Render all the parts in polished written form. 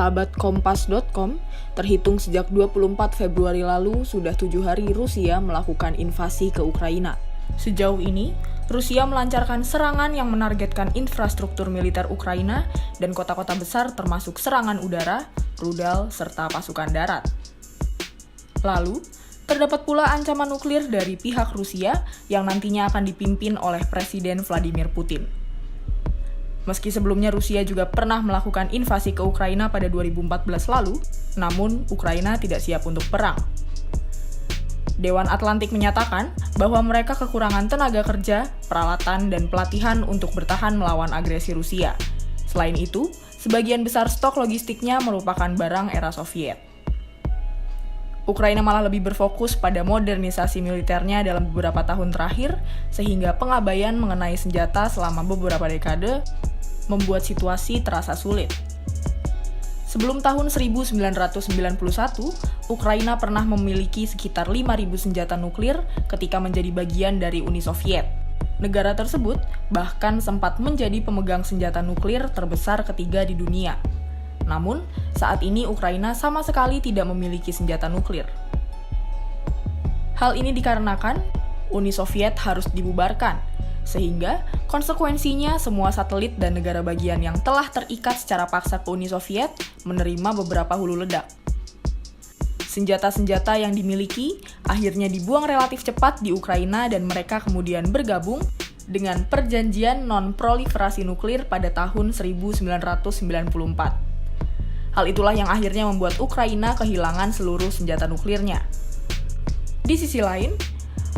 Sahabat Kompas.com, terhitung sejak 24 Februari lalu, sudah 7 hari Rusia melakukan invasi ke Ukraina. Sejauh ini, Rusia melancarkan serangan yang menargetkan infrastruktur militer Ukraina dan kota-kota besar termasuk serangan udara, rudal, serta pasukan darat. Lalu, terdapat pula ancaman nuklir dari pihak Rusia yang nantinya akan dipimpin oleh Presiden Vladimir Putin. Meski sebelumnya Rusia juga pernah melakukan invasi ke Ukraina pada 2014 lalu, namun Ukraina tidak siap untuk perang. Dewan Atlantik menyatakan bahwa mereka kekurangan tenaga kerja, peralatan, dan pelatihan untuk bertahan melawan agresi Rusia. Selain itu, sebagian besar stok logistiknya merupakan barang era Soviet. Ukraina malah lebih berfokus pada modernisasi militernya dalam beberapa tahun terakhir, sehingga pengabaian mengenai senjata selama beberapa dekade membuat situasi terasa sulit. Sebelum tahun 1991, Ukraina pernah memiliki sekitar 5.000 senjata nuklir ketika menjadi bagian dari Uni Soviet. Negara tersebut bahkan sempat menjadi pemegang senjata nuklir terbesar ketiga di dunia. Namun, saat ini Ukraina sama sekali tidak memiliki senjata nuklir. Hal ini dikarenakan Uni Soviet harus dibubarkan, sehingga konsekuensinya semua satelit dan negara bagian yang telah terikat secara paksa ke Uni Soviet menerima beberapa hulu ledak. Senjata-senjata yang dimiliki akhirnya dibuang relatif cepat di Ukraina dan mereka kemudian bergabung dengan Perjanjian Non-Proliferasi Nuklir pada tahun 1994. Hal itulah yang akhirnya membuat Ukraina kehilangan seluruh senjata nuklirnya. Di sisi lain,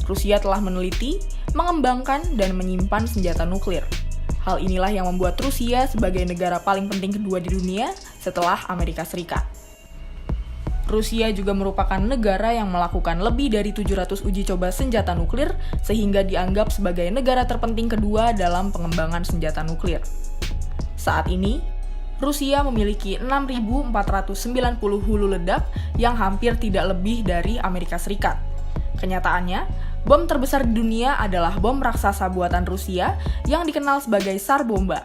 Rusia telah meneliti, mengembangkan, dan menyimpan senjata nuklir. Hal inilah yang membuat Rusia sebagai negara paling penting kedua di dunia setelah Amerika Serikat. Rusia juga merupakan negara yang melakukan lebih dari 700 uji coba senjata nuklir sehingga dianggap sebagai negara terpenting kedua dalam pengembangan senjata nuklir. Saat ini, Rusia memiliki 6.490 hulu ledak yang hampir tidak lebih dari Amerika Serikat. Kenyataannya, bom terbesar di dunia adalah bom raksasa buatan Rusia yang dikenal sebagai Tsar Bomba.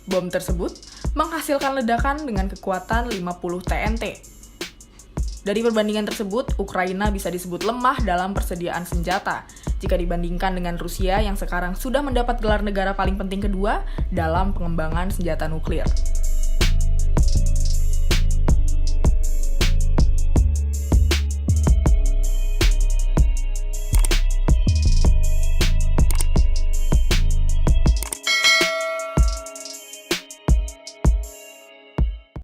Bom tersebut menghasilkan ledakan dengan kekuatan 50 TNT. Dari perbandingan tersebut, Ukraina bisa disebut lemah dalam persediaan senjata jika dibandingkan dengan Rusia yang sekarang sudah mendapat gelar negara paling penting kedua dalam pengembangan senjata nuklir.